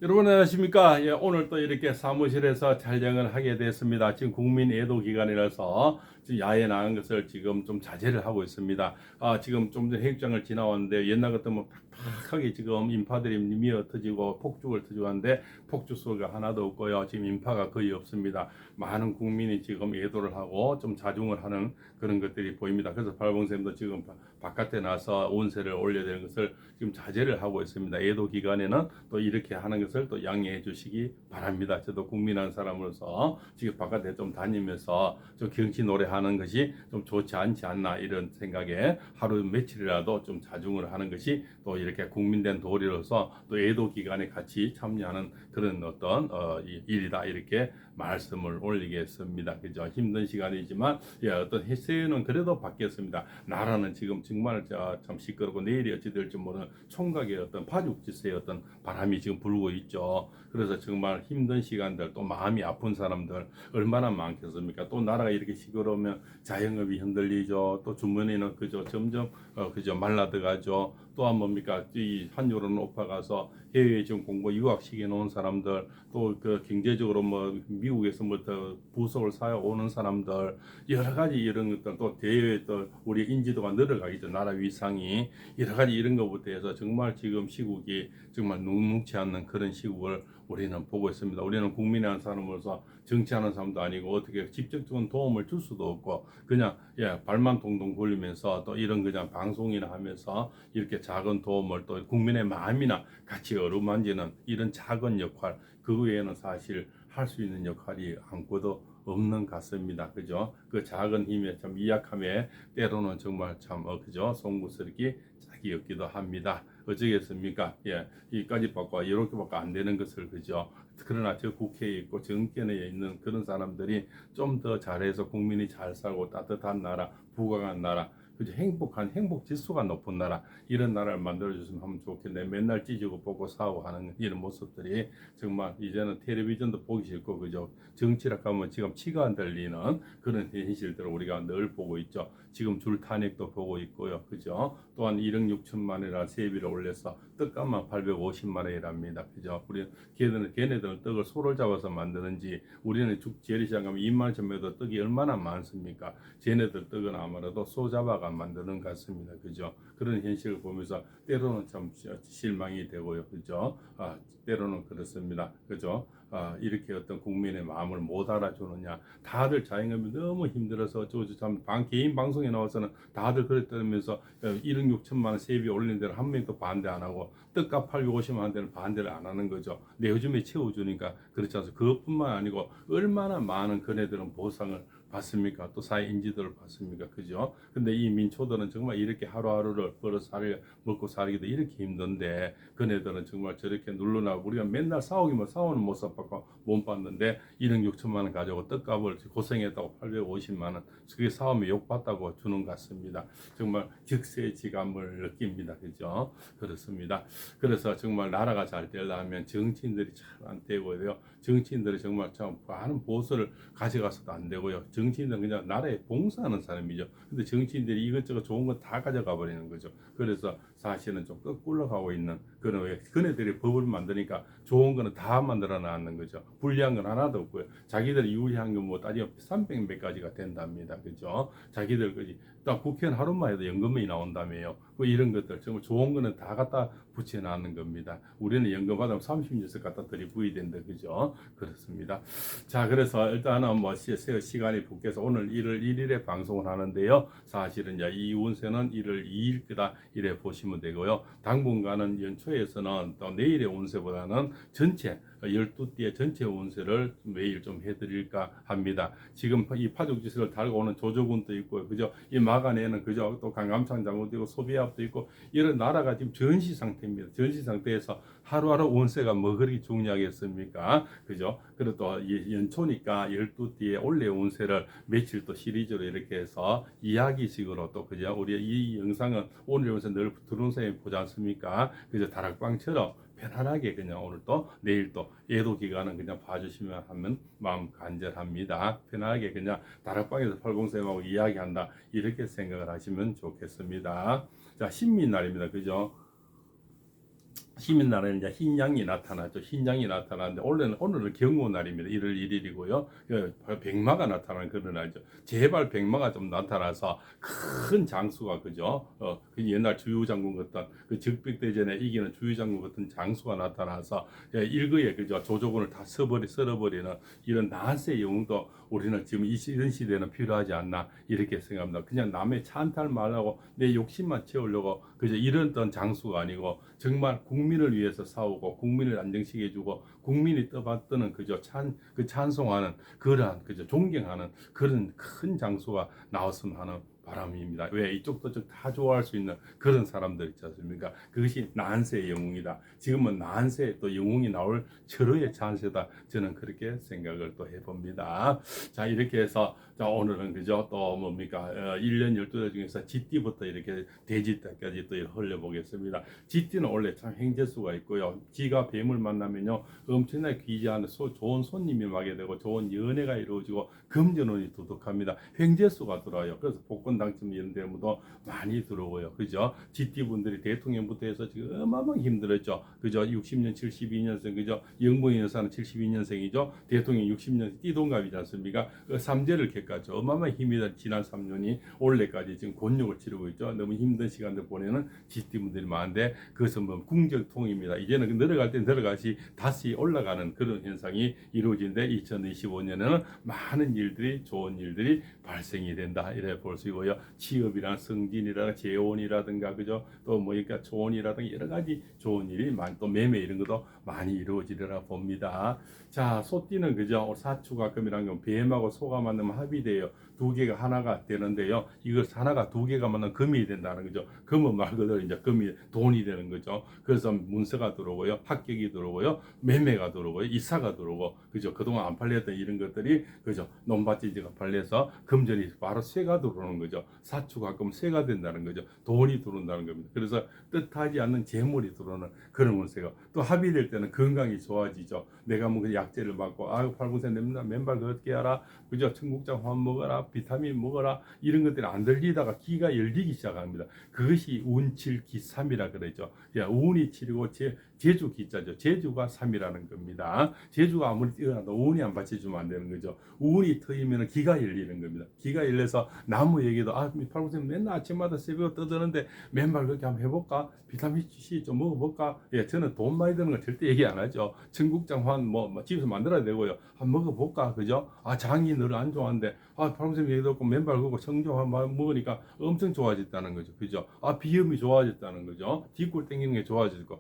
여러분 안녕하십니까? 예, 오늘 또 이렇게 사무실에서 촬영을 하게 됐습니다. 지금 국민 애도 기간이라서 지금 야외 나간 것을 지금 좀 자제를 하고 있습니다. 지금 좀 전에 해육장을 지나왔는데 옛날 같으면 팍팍하게 지금 인파들이 미어 터지고 폭죽을 터지고 하는데 폭죽 소리가 하나도 없고요. 지금 인파가 거의 없습니다. 많은 국민이 지금 애도를 하고 좀 자중을 하는 그런 것들이 보입니다. 그래서 발봉쌤도 지금 바깥에 나서 온세를 올려야 되는 것을 지금 자제를 하고 있습니다. 애도 기간에는 또 이렇게 하는 것을 또 양해해 주시기 바랍니다. 저도 국민한 사람으로서 지금 바깥에 좀 다니면서 좀 경치 노래하는 것이 좀 좋지 않지 않나 이런 생각에 하루 며칠이라도 좀 자중을 하는 것이 또 이렇게 국민된 도리로서 또 애도 기간에 같이 참여하는 그런 어떤 일이다 이렇게 말씀을 올리겠습니다. 그죠? 힘든 시간이지만 어떤 해세는 그래도 바뀌었습니다. 나라는 지금 정말 참 시끄럽고 내일이 어찌 될지 모르는 총각의 어떤 파죽지세의 어떤 바람이 지금 불고 있죠. 그래서 정말 힘든 시간들 또 마음이 아픈 사람들 얼마나 많겠습니까? 또 나라가 이렇게 시끄러우면 자영업이 흔들리죠. 또 주머니는 그저 점점 그저 말라들어가죠. 또한 뭡니까? 이 환율은 높아가서 해외에 지금 공부 유학 시켜 놓은 사람들 또 그 경제적으로 뭐 미국에서 뭐더 부속을 사여 오는 사람들 여러 가지 이런 것들 또 대외 또 우리 인지도가 늘어가겠죠. 나라 위상이 여러 가지 이런 것부터 해서 정말 지금 시국이 정말 녹록지 않는 그런 시국을 우리는 보고 있습니다. 우리는 국민의 사람으로서 정치하는 사람도 아니고 어떻게 직접적인 도움을 줄 수도 없고 그냥 발만 동동 굴리면서 또 이런 그냥 방송이나 하면서 이렇게 작은 도움을 또 국민의 마음이나 같이 어루만지는 이런 작은 역할 그 외에는 사실 할 수 있는 역할이 아무것도 없는 것 같습니다. 그죠? 그 작은 힘에 참 미약함에 때로는 정말 참 그죠? 송구스럽게 짝이 없기도 합니다. 어쩌겠습니까? 이까지 받고 이렇게밖에 안 되는 것을 그죠? 그러나 저 국회에 있고 정권에 있는 그런 사람들이 좀 더 잘해서 국민이 잘 살고 따뜻한 나라, 부강한 나라, 그죠? 행복한 행복 지수가 높은 나라 이런 나라를 만들어 줬으면 하면 좋겠네. 맨날 찢고 보고 싸우고 하는 이런 모습들이 정말 이제는 텔레비전도 보기 싫고 그죠? 정치라 하면 지금 치가 안 들리는 그런 현실들을 우리가 늘 보고 있죠. 지금 줄 탄핵도 보고 있고요. 그죠? 또한 1억 6천만 원이라는 세비를 올려서 떡값만 850만 원이랍니다. 그죠? 우리 걔네들은 떡을 소를 잡아서 만드는지 우리는 죽 재래시장 가면 2만 원쯤에도 떡이 얼마나 많습니까? 쟤네들 떡은 아무래도 소 잡아가 만드는 것 같습니다. 그죠? 그런 현실을 보면서 때로는 참 실망이 되고요. 그죠? 때로는 그렇습니다. 그죠? 이렇게 어떤 국민의 마음을 못 알아주느냐. 다들 자영업이 너무 힘들어서 참 개인 방송에 나와서는 다들 그랬다면서 1억 6천만 원 세비 올린 데를 한 명도 반대 안 하고 떡값 850만 원 데는 반대를 안 하는 거죠. 내 요즘에 채워주니까 그렇지 않습니까? 그것뿐만 아니고 얼마나 많은 그네들은 보상을 받습니까? 또 사회 인지도를 받습니까? 그죠? 근데 이 민초들은 정말 이렇게 하루하루를 먹고 살기도 이렇게 힘든데 그네들은 정말 저렇게 눌러나 우리가 맨날 싸우기만 싸우는 모습 받고 못 봤는데 1억 6천만 원 가지고 떡값을 고생했다고 850만 원 그게 싸움에 욕받다고 주는 것 같습니다. 정말 적세지감을 느낍니다. 그죠? 그렇습니다. 그래서 정말 나라가 잘 되려면 정치인들이 잘 안 되고요. 정치인들이 정말 참 많은 보수를 가져가서도 안 되고요. 정치인들은 그냥 나라에 봉사하는 사람이죠. 근데 정치인들이 이것저것 좋은 거 다 가져가 버리는 거죠. 그래서 사실은 좀 거꾸로 가고 있는 그런 왜 그네들이 법을 만드니까 좋은 거는 다 만들어 놨는 거죠. 불리한 건 하나도 없고요. 자기들 유리한 건 뭐 따지면 300몇 가지가 된답니다. 그죠? 자기들 거지. 또 국회는 하루만 해도 연금이 나온다며요. 그 이런 것들 정말 좋은 거는 다 갖다 붙여 놨는 겁니다. 우리는 연금 받으면 30년씩 갖다 들이부이 된다. 그죠? 그렇습니다. 자, 그래서 일단은 뭐 시간이 붙게서 오늘 1월 1일에 방송을 하는데요. 사실은 이제 이 운세는 1월 2일 거다 이래 보시면 되고요. 당분간은 연초에서는 또 내일의 운세보다는 전체 12띠의 전체 운세를 매일 좀 해드릴까 합니다. 지금 이 파죽지수를 달고 오는 조조군도 있고요. 그죠? 이 마간에는 그죠? 또 강감창 장군도 있고 소비압도 있고 이런 나라가 지금 전시 상태입니다. 전시 상태에서 하루하루 운세가 뭐 그렇게 중요하겠습니까? 그죠? 그리고 또 연초니까 12띠의 올해 운세를 며칠 또 시리즈로 이렇게 해서 이야기식으로 또 그죠? 우리 이 영상은 오늘 운세 늘 들어오세요 보지 않습니까? 그죠? 다락방처럼 편안하게 그냥 오늘 또 내일 또 예도 기간은 그냥 봐주시면 하면 마음 간절합니다. 편하게 그냥 다락방에서 팔공쌤하고 이야기한다 이렇게 생각을 하시면 좋겠습니다. 자, 신민날입니다. 그죠? 시민날에는 이제 흰양이 나타나죠. 흰양이 나타나는데 오늘은 경호날입니다. 1월 1일이고요. 백마가 나타나는 그런 날이죠. 제발 백마가 좀 나타나서 큰 장수가 그죠. 그 옛날 주유장군 같은 그 적벽대전에 이기는 주유장군 같은 장수가 나타나서 일거에 그죠. 조조군을 다 썰어버리는 이런 난세 영웅도 우리는 지금 이런 시대는 필요하지 않나 이렇게 생각합니다. 그냥 남의 찬탈 말하고 내 욕심만 채우려고 그저 이런 장수가 아니고 정말 국민을 위해서 싸우고 국민을 안정시켜주고 국민이 떠받드는 그저 찬송하는 그러한 그저 존경하는 그런 큰 장수가 나왔으면 하는 바람입니다. 왜 이쪽도 다 좋아할 수 있는 그런 사람들 있지 않습니까? 그것이 난세의 영웅이다. 지금은 난세 또 영웅이 나올 철의 찬세다. 저는 그렇게 생각을 또 해봅니다. 자 이렇게 해서 자 오늘은 그죠 또 뭡니까 1년 12달 중에서 쥐띠부터 이렇게 돼지띠까지 또 흘려보겠습니다. 쥐띠는 원래 참 행재수가 있고요. 쥐가 뱀을 만나면요 엄청나게 귀한 좋은 손님이 마게 되고 좋은 연애가 이루어지고 금전운이 두둑합니다. 횡재수가 들어와요. 그래서 복권 당첨 이런 데도 많이 들어오고요. 그죠? 쥐띠 분들이 대통령부터 해서 지금 어마어마하게 힘들었죠. 그죠? 60년 72년생 그죠? 영부인 여사는 72년생이죠. 대통령 60년 띠동갑이지 않습니까? 삼재를 객가죠. 어마어마한 힘이 지난 3년이 올해까지 지금 곤욕을 치르고 있죠. 너무 힘든 시간들 보내는 쥐띠 분들이 많은데 그것은 뭐 궁적통입니다. 이제는 내려갈 때 내려가시 다시 올라가는 그런 현상이 이루어진데 2025년에는 많은 일들이 좋은 일들이 발생이 된다 이래 볼 수 있고요. 취업이나 승진이라든가 재혼이라든가 그죠 또 뭐니까 조언이라든가 여러 가지 좋은 일이 많이 또 매매 이런 것도 많이 이루어지리라 봅니다. 자 소띠는 그죠 사축화금이라는 건 뱀하고 소가 만나면 합이 돼요. 두 개가 하나가 되는데요. 이걸 하나가 두 개가 만나면 금이 된다는 거죠. 금은 말 그대로 이제 금이 돈이 되는 거죠. 그래서 문서가 들어오고요, 합격이 들어오고요, 매매가 들어오고요, 이사가 들어오고 그죠. 그동안 안 팔렸던 이런 것들이 그죠. 논밭지지가 팔려서 금전이 바로 쇠가 들어오는 거죠. 사축화금 쇠가 된다는 거죠. 돈이 들어온다는 겁니다. 그래서 뜻하지 않는 재물이 들어오는 그런 운세가 또 합이 될 때는 건강이 좋아지죠. 내가 뭐 약재를 맞고 아유 팔분세 맨발 걷게 하라 그죠. 청국장 환 먹어라 비타민 먹어라 이런 것들이 안 들리다가 기가 열리기 시작합니다. 그것이 운칠기삼이라 그러죠. 운이 7이고 제주 기자죠. 제주가 3이라는 겁니다. 제주가 아무리 뛰어나도 운이 안 받쳐주면 안 되는 거죠. 운이 트이면 기가 열리는 겁니다. 기가 열려서 나무 얘기도 팔분생 맨날 아침마다 새벽에 떠드는데 맨발 그렇게 한번 해볼까? 비타민 C 좀 먹어볼까? 예, 저는 돈 많이 드는 거 절대 얘기 안 하죠. 청국장 환 뭐 집에서 만들어야 되고요. 한번 먹어볼까? 그죠? 장이 늘 안 좋아하는데 팔분생 얘기도 없고 맨발 걷고 청정 환 먹으니까 엄청 좋아졌다는 거죠. 그죠? 비염이 좋아졌다는 거죠. 뒷골 땡기는 게 좋아졌고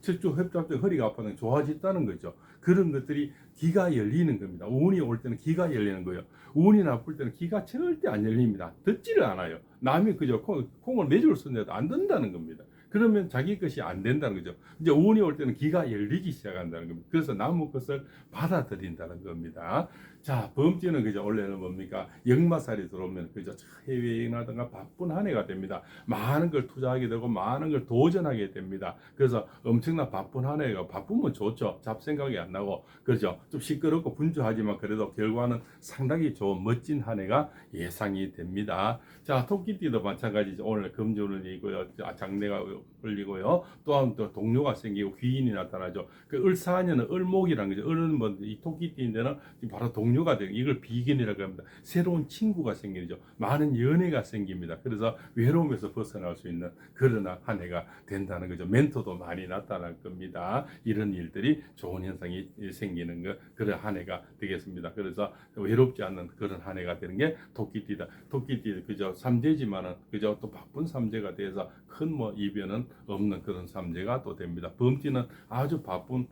척추 협착증 허리가 아파는 게 좋아졌다는 거죠. 그런 것들이 기가 열리는 겁니다. 운이 올 때는 기가 열리는 거예요. 운이 나쁠 때는 기가 절대 안 열립니다. 듣지를 않아요. 남이 그저 콩을 매주를 쓰는데도 안 된다는 겁니다. 그러면 자기 것이 안 된다는 거죠. 이제 운이 올 때는 기가 열리기 시작한다는 겁니다. 그래서 남의 것을 받아들인다는 겁니다. 자, 범죄는 그죠. 원래는 뭡니까? 역마살이 들어오면 그죠. 해외여행하다가 바쁜 한 해가 됩니다. 많은 걸 투자하게 되고 많은 걸 도전하게 됩니다. 그래서 엄청난 바쁜 한 해가 바쁘면 좋죠. 잡생각이 안 나고 그죠. 좀 시끄럽고 분주하지만 그래도 결과는 상당히 좋은 멋진 한 해가 예상이 됩니다. 자, 토끼띠도 마찬가지죠. 오늘 금전운이고요. 장래가 걸리고요. 또한 또 동료가 생기고 귀인이 나타나죠. 그 을사년은 을목이라는 거죠. 을은 뭐 이 토끼띠인데는 바로 동료가 되고 이걸 비견이라고 합니다. 새로운 친구가 생기죠. 많은 연애가 생깁니다. 그래서 외로움에서 벗어날 수 있는 그런 한 해가 된다는 거죠. 멘토도 많이 나타날 겁니다. 이런 일들이 좋은 현상이 생기는 그런 한 해가 되겠습니다. 그래서 외롭지 않는 그런 한 해가 되는 게 토끼띠다. 토끼띠 그죠. 삼재지만은 그죠. 또 바쁜 삼재가 돼서 큰 뭐 이변은 없는 그런 삼재가 또 됩니다. 범띠는 아주 바쁜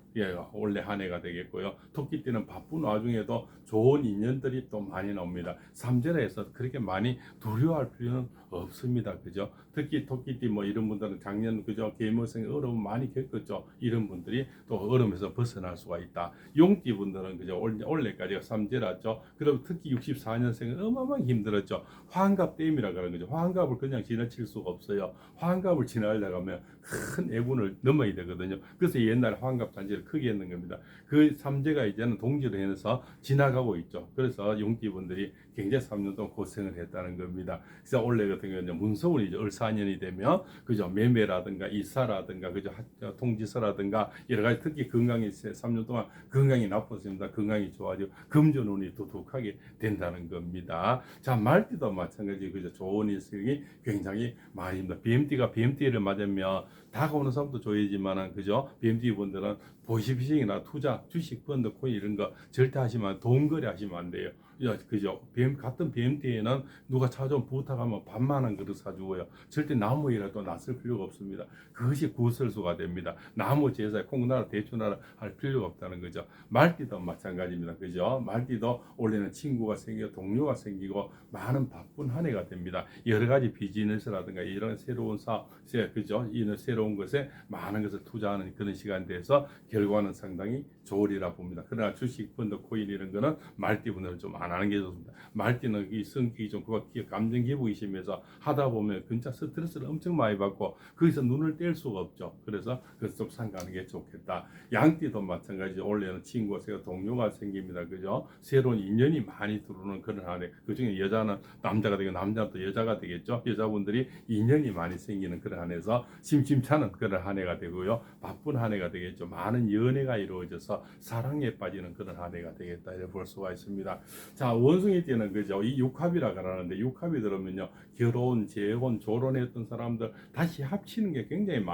원래 한 해가 되겠고요. 토끼띠는 바쁜 와중에도 좋은 인연들이 또 많이 나옵니다. 삼재라 해서 그렇게 많이 두려워할 필요는 없습니다. 그죠? 특히 토끼띠 뭐 이런 분들은 작년 그죠? 계모생의 어려움 많이 겪었죠. 이런 분들이 또 어려움에서 벗어날 수가 있다. 용띠 분들은 그죠? 올해까지가 삼재라죠. 그럼 특히 64년생은 어마어마하게 힘들었죠. 환갑 땜이라 그러는 거죠. 환갑을 그냥 지나칠 수가 없어요. 환갑을 지나려면 올라가면 큰 애군을 넘어야 되거든요. 그래서 옛날에 환갑잔치를 크게 했는 겁니다. 그 삼재가 이제는 동지로 해서 지나가고 있죠. 그래서 용띠분들이 굉장히 3년 동안 고생을 했다는 겁니다. 그래서 올해 같은 경우는 문서운이 이제 을사년이 되면 그죠, 매매라든가 이사라든가 그죠, 통지서라든가 여러 가지, 특히 건강이 3년 동안 건강이 나빴습니다. 건강이 좋아지고 금전운이 두둑하게 된다는 겁니다. 자, 말띠도 마찬가지 그죠, 좋은 일성이 굉장히 많이입니다. BMT가 BMT를 맞으면 다가오는 사람도 좋아지만은 그죠, BMT 분들은 보시피싱이나 투자, 주식, 펀드, 코인 이런 거 절대 하시면 돈 거래 하시면 안 돼요. 그죠? 같은 BMT에는 누가 찾아오면 부탁하면 반만 원 그릇 사주고요. 절대 나무이라도 낯설 필요가 없습니다. 그것이 구설수가 됩니다. 나무 제사에 콩나라, 대추나라 할 필요가 없다는 거죠. 말띠도 마찬가지입니다. 그죠? 말띠도 올해는 친구가 생기고 동료가 생기고 많은 바쁜 한 해가 됩니다. 여러 가지 비즈니스라든가 이런 새로운 사업, 그죠? 이런 새로운 것에 많은 것을 투자하는 그런 시간에 대해서 결과는 상당히 좋으리라 봅니다. 그러나 주식, 펀드, 코인 이런 거는 말띠분들은 좀 안 하는 게 좋습니다. 말띠는 이 성격이 좀 감정 기복이 심해서 하다 보면 진짜 스트레스를 엄청 많이 받고 거기서 눈을 뗄 수가 없죠. 그래서 그것을 좀 삼가는 게 좋겠다. 양띠도 마찬가지. 올해는 친구가 생겨 동료가 생깁니다. 그죠? 새로운 인연이 많이 들어오는 그런 한 해. 그중에 여자는 남자가 되고 남자는 또 여자가 되겠죠. 여자분들이 인연이 많이 생기는 그런 한 해에서 심심찮은 그런 한 해가 되고요. 바쁜 한 해가 되겠죠. 많은 연애가 이루어져서 사랑에 빠지는 그런 한 해가 되겠다 이렇게 볼 수가 있습니다. 자, 원숭이 때는 그죠, 이 육합이라고 하는데 육합이 들으면요, 결혼, 재혼, 조론했던 사람들 다시 합치는 게 굉장히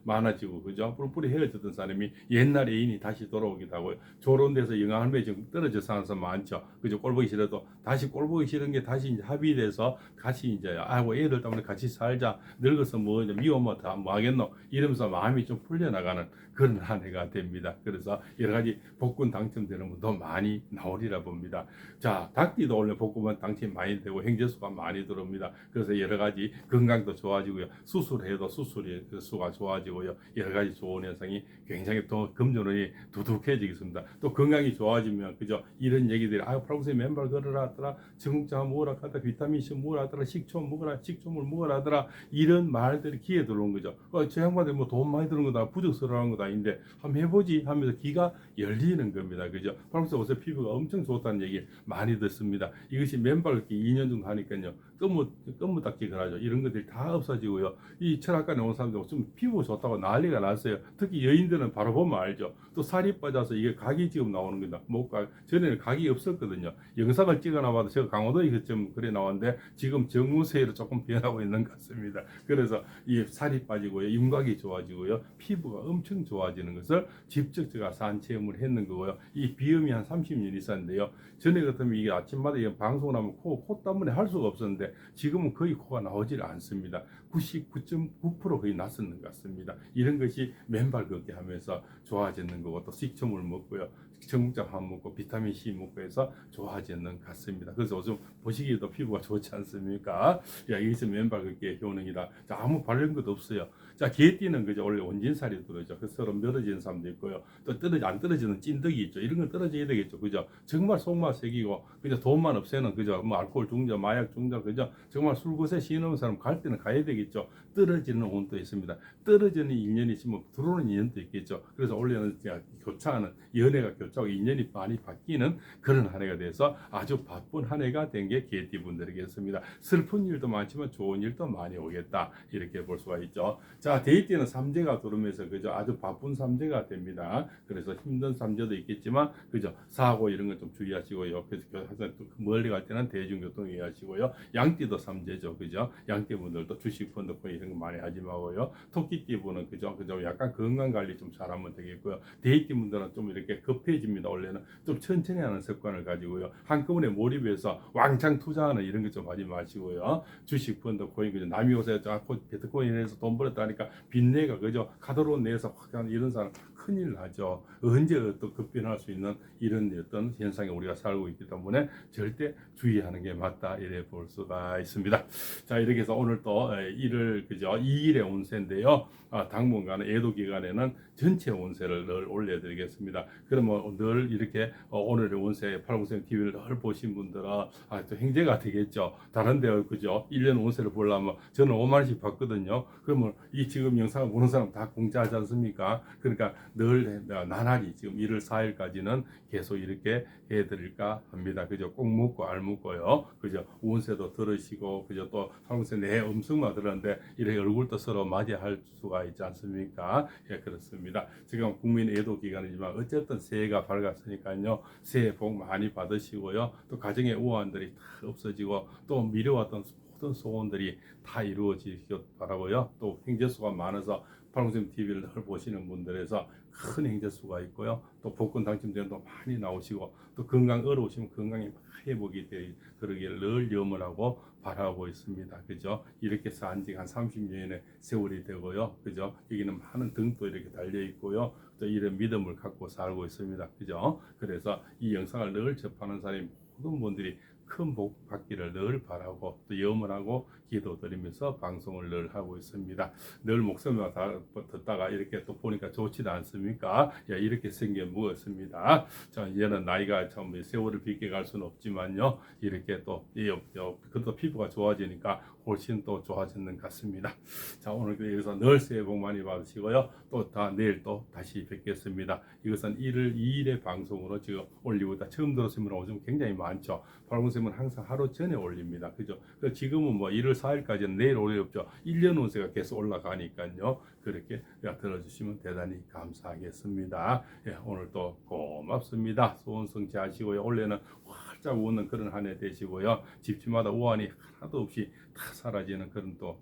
많아지고 그죠, 뿔뿔이 헤어졌던 사람이 옛날 애인이 다시 돌아오기도 하고요. 조론돼서 영향을 지금 떨어져 사는 사람 많죠. 그죠, 꼴 보기 싫어도 다시 꼴 보기 싫은 게 다시 이제 합의돼서 같이 이제 아이고 애들 때문에 같이 살자, 늙어서 뭐 이제 미워면 다 뭐 하겠노 이러면서 마음이 좀 풀려나가는 그런 한 해가 됩니다. 그래서 여러 가지 복권 당첨되는 분도 많이 나오리라 봅니다. 자, 닭띠도 원래 복권만 당첨이 많이 되고 행재수가 많이 들어옵니다. 그래서 여러 가지 건강도 좋아지고요. 수술해도 수술의 수가 좋아지고요. 여러 가지 좋은 현상이 굉장히 또 금전운이 두둑해지겠습니다. 또 건강이 좋아지면 그죠, 이런 얘기들이 팔꿈치에 맨발 걸으라 하더라, 정육장 먹으라 하더라, 비타민C 먹으라 하더라, 식초 먹으라, 식초물 먹으라 하더라, 이런 말들이 귀에 들어온 거죠. 저 양반들 뭐 돈 많이 드는 거다, 부적스러운 거다 인데 한번 해보지 하면서 귀가 열리는 겁니다. 그죠? 팔꿈치 옷에 피부가 엄청 좋다는 얘기 많이 듣습니다. 이것이 맨발 걷기 2년 정도 하니까요, 껌무딱지가 하죠. 이런 것들이 다 없어지고요. 이 철학관에 온 사람들 좀 피부 좋다고 난리가 났어요. 특히 여인들은 바로 보면 알죠. 또 살이 빠져서 이게 각이 지금 나오는 겁니다. 목각. 전에는 각이 없었거든요. 영상을 찍어 놔봐도 제가 강호도에 좀 그래 나왔는데 지금 정우세로 조금 변하고 있는 것 같습니다. 그래서 이 살이 빠지고요, 윤곽이 좋아지고요, 피부가 엄청 좋아지는 것을 직접 제가 산 체험을 했는 거고요. 이 비염이 한 30년 있었는데요. 전에 같으면 이게 아침마다 방송을 하면 코 때문에 할 수가 없었는데 지금은 거의 코가 나오질 않습니다. 99.9% 거의 났었는 것 같습니다. 이런 것이 맨발 걷기 하면서 좋아지는 거고, 또 식초물 먹고요, 청국장 한 먹고 비타민C 먹고 해서 좋아지는 것 같습니다. 그래서 요즘 보시기에도 피부가 좋지 않습니까? 야, 이것이 맨발 걷기의 효능이다. 자, 아무 바른 것도 없어요. 자, 개띠는 그죠, 원래 온진살이 들어죠. 그래서 서로 멀어지는 사람도 있고요. 또 안 떨어지는 찐득이 있죠. 이런 건 떨어져야 되겠죠. 그죠? 정말 속만 새기고 그죠, 돈만 없애는 그죠, 뭐 알코올 중독, 마약 중독, 그죠, 정말 술것에 신는 사람 갈 때는 가야 되겠죠. 떨어지는 운도 있습니다. 떨어지는 인연이 있으면 들어오는 인연도 있겠죠. 그래서 올해는 교차하는 연애가 교차하고 인연이 많이 바뀌는 그런 한 해가 돼서 아주 바쁜 한 해가 된 게 개띠 분들이겠습니다. 슬픈 일도 많지만 좋은 일도 많이 오겠다 이렇게 볼 수가 있죠. 자, 데이트는 삼재가 들어오면서 그죠, 아주 바쁜 삼재가 됩니다. 그래서 힘든 삼재도 있겠지만 그죠, 사고 이런 것 좀 주의하시고요. 그래서 멀리 갈 때는 대중교통 이용하시고요. 양띠도 삼재죠. 그죠? 양띠 분들도 주식, 펀드, 코인 이런 거 많이 하지 마고요. 토끼띠 분은 그죠, 약간 건강 관리 좀 잘하면 되겠고요. 데이트 분들은 좀 이렇게 급해집니다. 원래는 좀 천천히 하는 습관을 가지고요. 한꺼번에 몰입해서 왕창 투자하는 이런 거 좀 하지 마시고요. 주식, 펀드, 코인 그죠, 남이 요새 비트코인에서 돈 벌었다니까 빚내가 그죠, 카드로 내서 확 하는 이런 사람 큰일 나죠. 언제 또 급변할 수 있는 이런 어떤 현상에 우리가 살고 있기 때문에 절대 주의하는 게 맞다 이래 볼 수가 있습니다. 자, 이렇게 해서 오늘 또 1월 그죠 2일의 운세인데요. 당분간은 애도 기간에는 전체 운세를 늘 올려드리겠습니다. 그러면 늘 이렇게 오늘의 운세 팔공생 TV를 늘 보신 분들은 또 행제가 되겠죠. 다른데 그죠 1년 운세를 보려면 저는 5만 원씩 받거든요. 그러면 이 지금 영상을 보는 사람 다 공짜하지 않습니까? 그러니까 늘 나날이 지금 1월 4일까지는 계속 이렇게 해드릴까 합니다. 그죠? 꼭 묻고 알 묻고요. 그죠? 운세도 들으시고 그죠? 또 팔공생 내 음성만 들었는데 이렇게 얼굴도 서로 맞이할 수가 있지 않습니까? 예, 그렇습니다. 지금 국민 애도 기간이지만 어쨌든 새해가 밝았으니까요. 새해 복 많이 받으시고요. 또 가정의 우환들이 다 없어지고 또 미뤄왔던 모든 소원들이 다 이루어지길 바라고요. 또 행재수가 많아서 팔공생 TV를 늘 보시는 분들에서 큰 행재수가 있고요. 또 복권 당첨되는 도 많이 나오시고 또 건강 어려우시면 건강이 회복이 그러기를 늘 염원하고 바라고 있습니다. 그죠? 이렇게 해서 한직 한 30년의 세월이 되고요. 그죠? 여기는 많은 등도 이렇게 달려 있고요. 또 이런 믿음을 갖고 살고 있습니다. 그죠? 그래서 이 영상을 늘 접하는 사람이 모든 분들이 큰 복 받기를 늘 바라고 또 염원하고 기도드리면서 방송을 늘 하고 있습니다. 늘 목소리만 듣다가 이렇게 또 보니까 좋지도 않습니까? 예, 이렇게 생겨 무었습니다. 자, 이제는 나이가 참 세월을 비게 갈 수는 없지만요. 이렇게 또 그것도 피부가 좋아지니까 훨씬 또 좋아지는 것 같습니다. 자, 오늘 여기서 늘 새해 복 많이 받으시고요. 또 내일 또 다시 뵙겠습니다. 이것은 1월 2일의 방송으로 지금 올리고 있다. 처음 들었으면 오좀 굉장히 많죠. 팔공생은 항상 하루 전에 올립니다. 그죠? 지금은 뭐 1월 4일까지는 내일 올려없죠. 1년 운세가 계속 올라가니까요. 그렇게 들어주시면 대단히 감사하겠습니다. 예, 오늘 또 고맙습니다. 소원 성취하시고요. 올해는 활짝 웃는 그런 한 해 되시고요. 집집마다 우환이 하나도 없이 다 사라지는 그런 또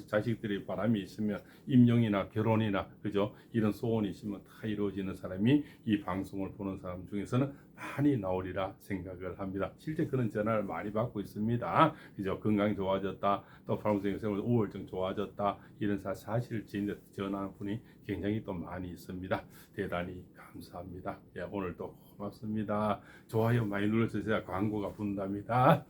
자식들이 바람이 있으면 임용이나 결혼이나 그죠? 이런 소원이 있으면 다 이루어지는 사람이 이 방송을 보는 사람 중에서는 많이 나오리라 생각을 합니다. 실제 그런 전화를 많이 받고 있습니다. 그죠? 건강이 좋아졌다. 또 팔공생 생활 우울증 좋아졌다. 이런 사실 전화하는 분이 굉장히 또 많이 있습니다. 대단히 감사합니다. 예, 오늘도 고맙습니다. 좋아요 많이 눌러주세요. 광고가 분답니다.